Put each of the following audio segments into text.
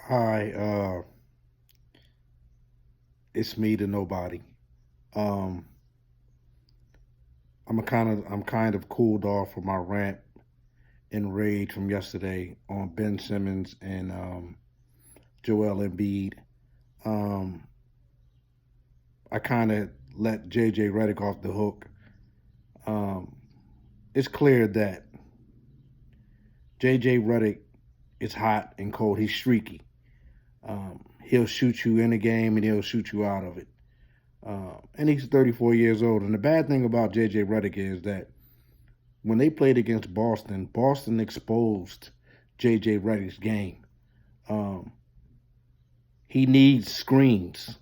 Hi, it's me to nobody. Um, I'm kind of cooled off from my rant and rage from yesterday on Ben Simmons and Joel Embiid. Um, I kind of let JJ Redick off the hook. Um, it's clear that JJ Redick is hot and cold. He's streaky. He'll shoot you in a game and he'll shoot you out of it. And he's 34 years old. And the bad thing about JJ Redick is that when they played against Boston, Boston exposed JJ Redick's game. Um, he needs screens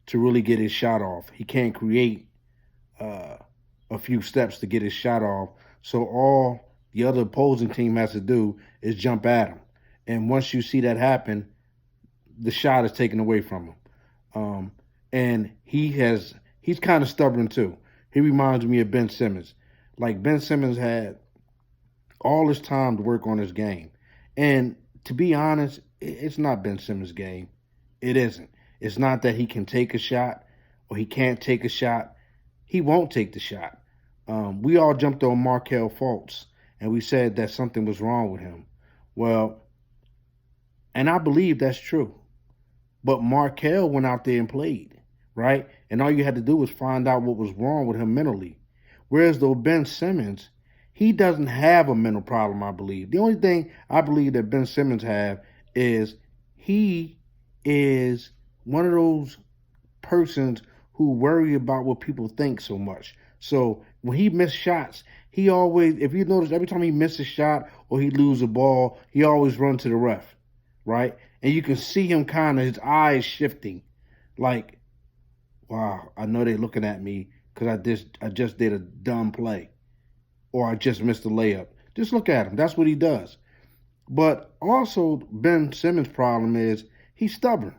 to really get his shot off. He can't create uh, a few steps to get his shot off. So all the other opposing team has to do is jump at him. And once you see that happen, the shot is taken away from him. Um, and he's kind of stubborn too. He reminds me of Ben Simmons. Like Ben Simmons had all this time to work on his game. And to be honest, it's not Ben Simmons' game. It isn't. It's not that he can take a shot or he can't take a shot. He won't take the shot. We all jumped on Markel Fultz and we said that something was wrong with him. Well, and I believe that's true. But Markel went out there and played, right? And all you had to do was find out what was wrong with him mentally. Whereas though Ben Simmons, he doesn't have a mental problem, I believe. The only thing I believe that Ben Simmons have is he is one of those persons who worry about what people think so much. So when he missed shots, he always, if you notice, every time he misses a shot or he loses a ball, he always runs to the ref, right? And you can see him kind of his eyes shifting, like, wow, I know they're looking at me because I just did a dumb play or I just missed a layup. Just look at him. That's what he does. But also Ben Simmons' problem is he's stubborn,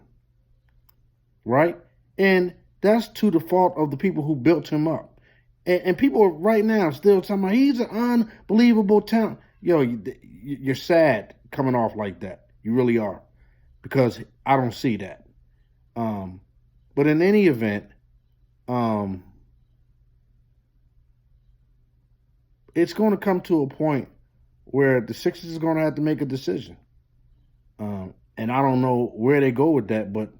right? And that's to the fault of the people who built him up. And people right now still talking about he's an unbelievable talent. Yo, you're sad coming off like that. You really are, because I don't see that. Um, but in any event, um, it's going to come to a point where the Sixers is going to have to make a decision. And I don't know where they go with that, but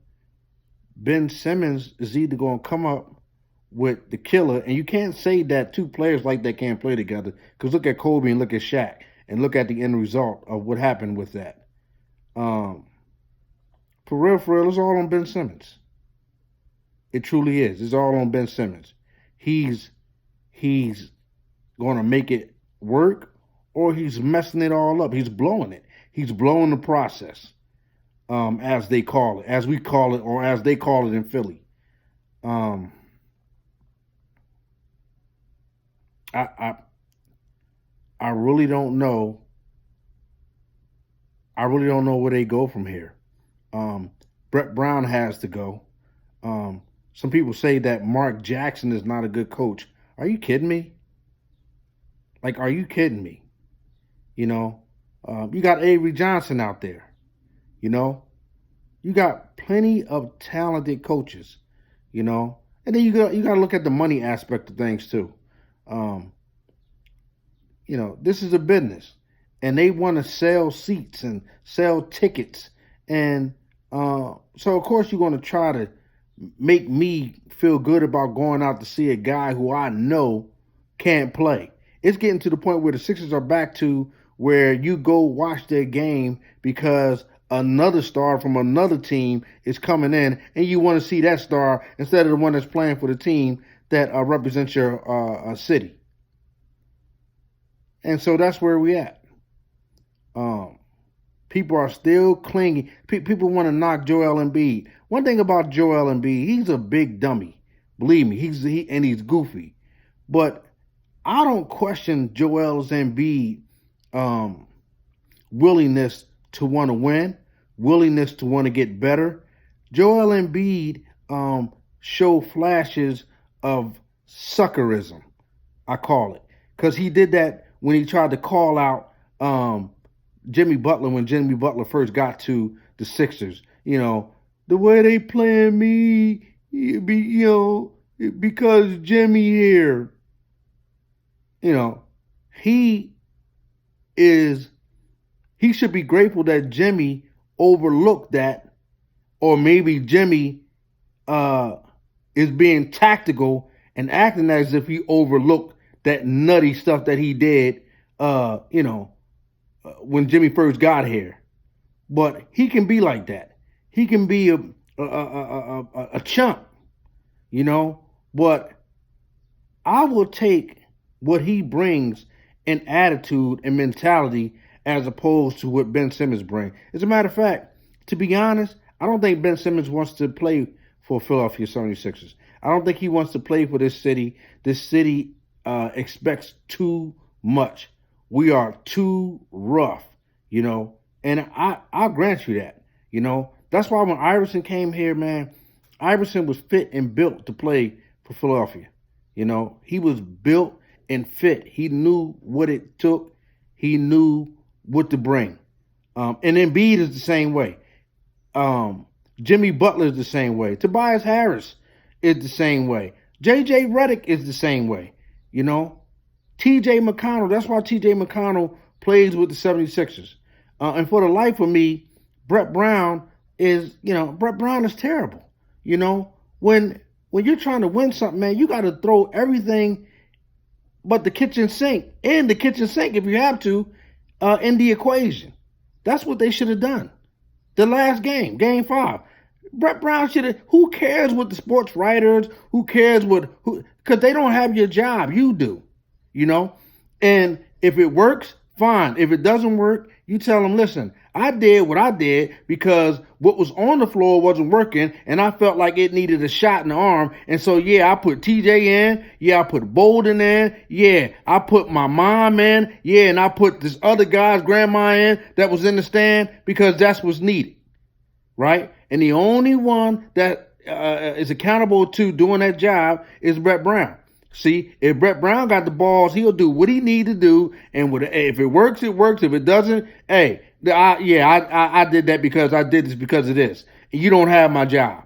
Ben Simmons is either going to come up with the killer, and you can't say that two players like that can't play together. Because look at Kobe and look at Shaq, and look at the end result of what happened with that. Um, for real, it's all on Ben Simmons. It truly is. It's all on Ben Simmons. He's he's going to make it work, or he's messing it all up. He's blowing it. He's blowing the process, as they call it, as we call it, or as they call it in Philly. Um, I, I I really don't know. I really don't know where they go from here. Um, Brett Brown has to go. Um, some people say that Mark Jackson is not a good coach. Are you kidding me? Like, are you kidding me? You know, you got Avery Johnson out there. You know, you got plenty of talented coaches. You know, and then you got to look at the money aspect of things too. Um, this is a business, and they want to sell seats and sell tickets, and so of course you're going to try to make me feel good about going out to see a guy who I know can't play. It's getting to the point where the Sixers are back to where you go watch their game because another star from another team is coming in, and you want to see that star instead of the one that's playing for the team that represents your city. And so that's where we at. Um, People are still clinging. People want to knock Joel Embiid. One thing about Joel Embiid, he's a big dummy. Believe me, he's goofy. But I don't question Joel Embiid um, willingness to want to win, willingness to want to get better. Joel Embiid show flashes of suckerism, I call it, because he did that when he tried to call out Jimmy Butler when Jimmy Butler first got to the Sixers. The way they playing me, because Jimmy here. He is he should be grateful that Jimmy overlooked that, or maybe Jimmy is being tactical and acting as if he overlooked that nutty stuff that he did, when Jimmy first got here. But he can be like that. He can be a chump, But I will take what he brings in attitude and mentality as opposed to what Ben Simmons brings. As a matter of fact, to be honest, I don't think Ben Simmons wants to play for Philadelphia 76ers. I don't think he wants to play for this city. This city expects too much. We are too rough, and I'll grant you that, That's why when Iverson came here, man, Iverson was fit and built to play for Philadelphia. He was built and fit. He knew what it took. He knew what to bring. And Embiid is the same way. Jimmy Butler is the same way. Tobias Harris is the same way. J.J. Redick is the same way. T.J. McConnell, that's why T.J. McConnell plays with the 76ers. And for the life of me, Brett Brown is terrible. When you're trying to win something, man, you got to throw everything but the kitchen sink, and the kitchen sink, if you have to, in the equation. That's what they should have done. The last game, Game 5. Brett Brown should have, who cares what the sports writers, who cares because they don't have your job. You do, And if it works, fine. If it doesn't work, you tell them, listen, I did what I did because what was on the floor wasn't working, and I felt like it needed a shot in the arm. And so, yeah, I put TJ in. Yeah, I put Bolden in. Yeah, I put my mom in. Yeah, and I put this other guy's grandma in that was in the stand because that's what's needed, right? And the only one that is accountable to doing that job is Brett Brown. See, if Brett Brown got the balls, he'll do what he need to do. And if it works, it works. If it doesn't, hey, I did that because I did this because of this. And you don't have my job.